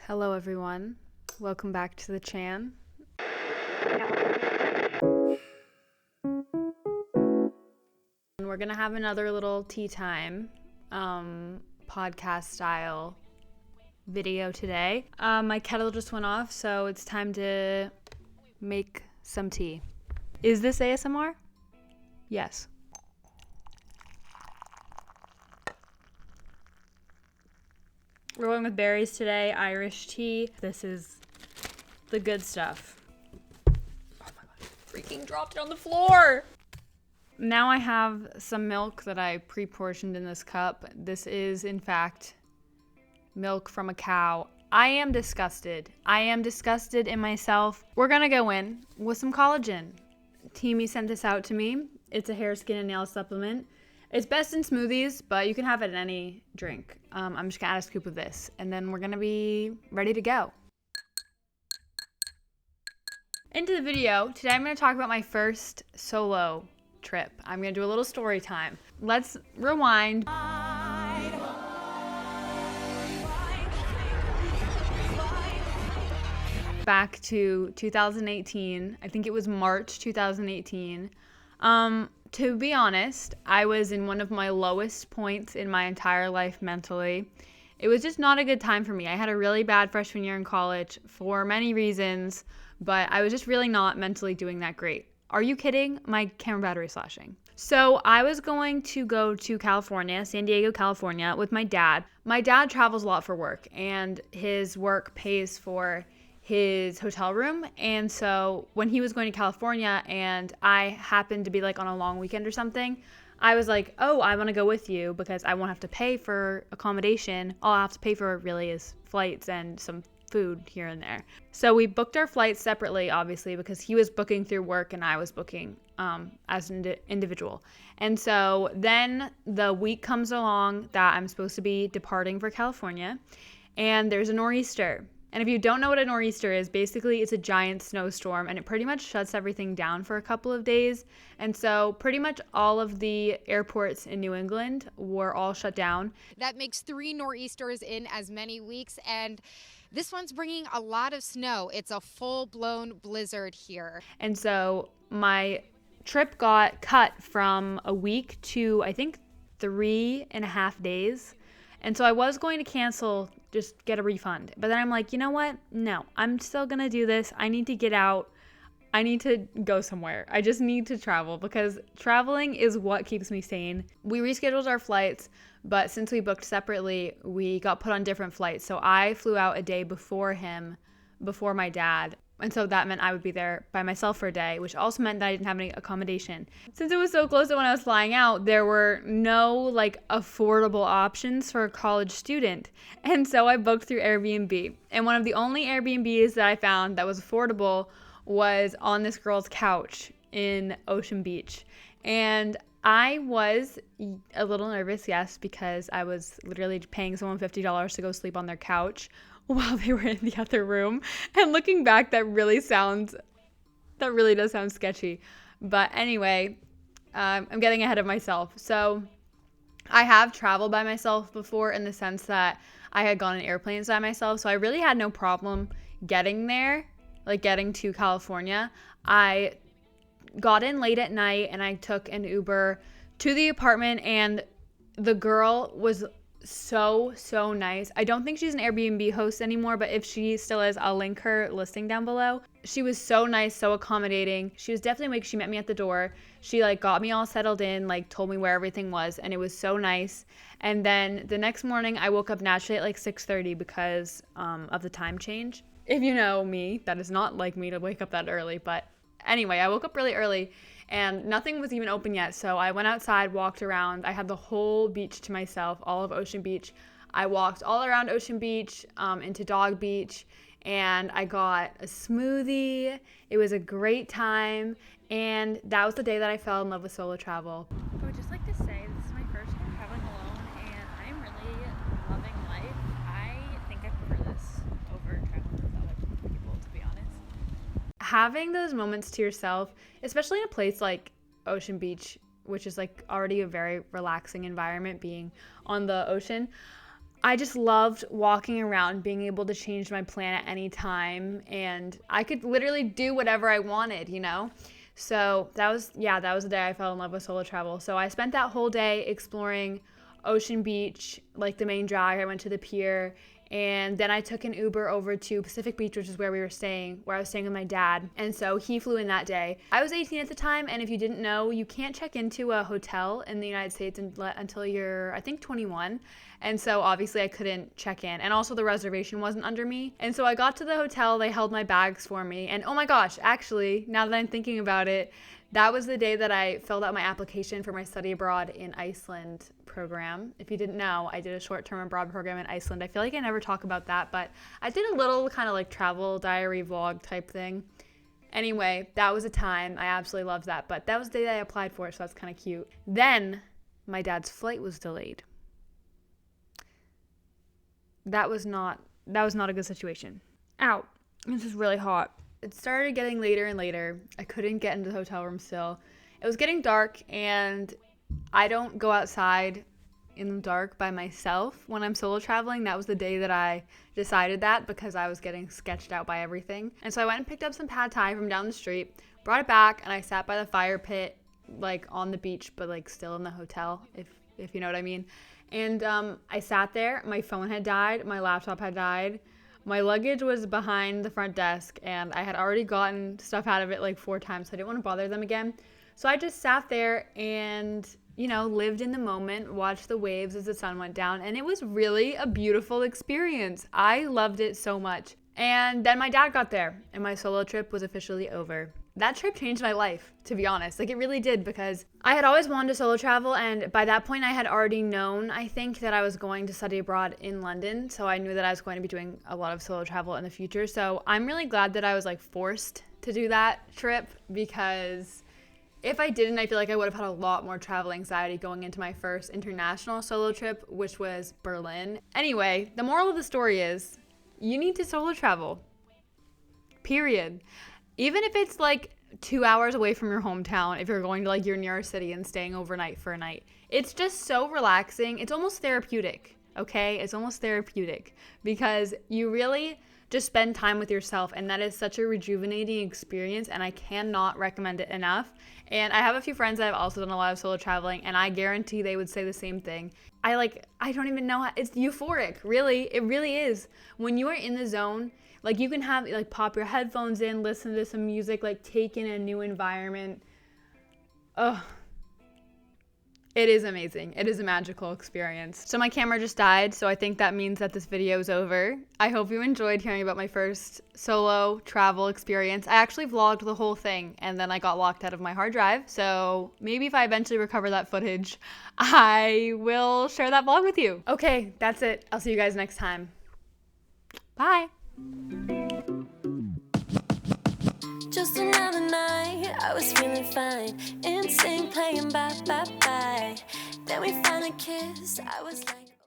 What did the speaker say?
Hello everyone, welcome back to the Chan. We're gonna have another little tea time podcast style video today. My kettle just went off, so it's time to make some tea. Is this ASMR? Yes. We're going with berries today, Irish tea. This is the good stuff. Oh my god, freaking dropped it on the floor! Now I have some milk that I pre-portioned in this cup. This is, in fact, milk from a cow. I am disgusted. I am disgusted in myself. We're gonna go in with some collagen. TEAMI sent this out to me. It's a hair, skin, and nail supplement. It's best in smoothies, but you can have it in any drink. I'm just gonna add a scoop of this, and then we're gonna be ready to go. Into the video, today I'm gonna talk about my first solo trip. I'm gonna do a little story time. Let's rewind. Back to 2018. I think it was March 2018. To be honest, I was in one of my lowest points in my entire life mentally. It was just not a good time for me. I had a really bad freshman year in college for many reasons, but I was just really not mentally doing that great. Are you kidding? My camera battery is flashing. So I was going to go to California, San Diego, California, with my dad. My dad travels a lot for work, and his work pays for his hotel room. And so when he was going to California and I happened to be like on a long weekend or something, I was like, oh, I want to go with you because I won't have to pay for accommodation. All I have to pay for really is flights and some food here and there. So we booked our flights separately, obviously, because he was booking through work and I was booking as an individual. And so then the week comes along that I'm supposed to be departing for California, and there's a nor'easter. And if you don't know what a nor'easter is, basically it's a giant snowstorm and it pretty much shuts everything down for a couple of days. And so pretty much all of the airports in New England were all shut down. That makes 3 nor'easters in as many weeks, and this one's bringing a lot of snow. It's a full-blown blizzard here. And so my trip got cut from a week to, I think, 3.5 days. And so I was going to cancel, just get a refund. But then I'm like, you know what? No, I'm still going to do this. I need to get out. I need to go somewhere. I just need to travel because traveling is what keeps me sane. We rescheduled our flights, but since we booked separately, we got put on different flights. So I flew out a day before him, before my dad. And so that meant I would be there by myself for a day, which also meant that I didn't have any accommodation. Since it was so close to when I was flying out, there were no affordable options for a college student. And so I booked through Airbnb. And one of the only Airbnbs that I found that was affordable was on this girl's couch in Ocean Beach. And I was a little nervous, yes, because I was literally paying someone $50 to go sleep on their couch while they were in the other room. And looking back, that really does sound sketchy. But anyway, I'm getting ahead of myself. So I have traveled by myself before in the sense that I had gone on airplanes by myself. So I really had no problem getting there, getting to California. I got in late at night and I took an Uber to the apartment, and the girl was so nice. I don't think she's an Airbnb host anymore, but if she still is, I'll link her listing down below. She was so nice, so accommodating. She was definitely she met me at the door. She got me all settled in, told me where everything was, and it was so nice. And then the next morning I woke up naturally at 6:30 because of the time change. If you know me, that is not like me to wake up that early, but anyway, I woke up really early and nothing was even open yet. So I went outside, walked around. I had the whole beach to myself, all of Ocean Beach. I walked all around Ocean Beach into Dog Beach, and I got a smoothie. It was a great time, and that was the day that I fell in love with solo travel. I would just like to say this is my first time traveling alone, and I'm really loving life. I think I prefer this over traveling with other people, to be honest. Having those moments to yourself, especially in a place like Ocean Beach, which is already a very relaxing environment being on the ocean, I just loved walking around, being able to change my plan at any time, and I could literally do whatever I wanted, you know? So that was the day I fell in love with solo travel. So I spent that whole day exploring Ocean Beach, like the main drag. I went to the pier, and then I took an Uber over to Pacific Beach, which is where I was staying with my dad. And so he flew in that day. I was 18 at the time, and if you didn't know, you can't check into a hotel in the United States until you're, I think, 21. And so obviously I couldn't check in. And also the reservation wasn't under me. And so I got to the hotel, they held my bags for me. And oh my gosh, actually, now that I'm thinking about it, that was the day that I filled out my application for my study abroad in Iceland program. If you didn't know, I did a short-term abroad program in Iceland. I feel like I never talk about that, but I did a little kind of like travel diary vlog type thing. Anyway, that was a time. I absolutely loved that. But that was the day that I applied for it, so that's kind of cute. Then my dad's flight was delayed. That was not a good situation. Ow, this is really hot. It started getting later and later. I couldn't get into the hotel room still. It was getting dark, and I don't go outside in the dark by myself when I'm solo traveling. That was the day that I decided that because I was getting sketched out by everything. And so I went and picked up some pad thai from down the street, brought it back, and I sat by the fire pit, like on the beach, but like still in the hotel, if you know what I mean. And I sat there. My phone had died. My laptop had died. My luggage was behind the front desk, and I had already gotten stuff out of it like 4 times, so I didn't want to bother them again. So I just sat there and, lived in the moment, watched the waves as the sun went down, and it was really a beautiful experience. I loved it so much. And then my dad got there, and my solo trip was officially over. That trip changed my life, to be honest. Like, it really did, because I had always wanted to solo travel, and by that point I had already known, I think, that I was going to study abroad in London, so I knew that I was going to be doing a lot of solo travel in the future. So I'm really glad that I was like forced to do that trip, because if I didn't, I feel like I would have had a lot more travel anxiety going into my first international solo trip, which was Berlin. Anyway, the moral of the story is you need to solo travel. Period. Even if it's like 2 hours away from your hometown, if you're going to like your nearest city and staying overnight for a night, it's just so relaxing. It's almost therapeutic, okay? It's almost therapeutic because you really just spend time with yourself, and that is such a rejuvenating experience, and I cannot recommend it enough. And I have a few friends that have also done a lot of solo traveling, and I guarantee they would say the same thing. I don't even know how, it's euphoric, really. It really is. When you are in the zone, like you can have like pop your headphones in, listen to some music, like take in a new environment. Oh, it is amazing. It is a magical experience. So my camera just died, so I think that means that this video is over. I hope you enjoyed hearing about my first solo travel experience. I actually vlogged the whole thing, and then I got locked out of my hard drive. So maybe if I eventually recover that footage, I will share that vlog with you. Okay, that's it. I'll see you guys next time. Bye. Just another night, I was feeling fine. Insane playing bye bye bye. Then we finally kissed. I was like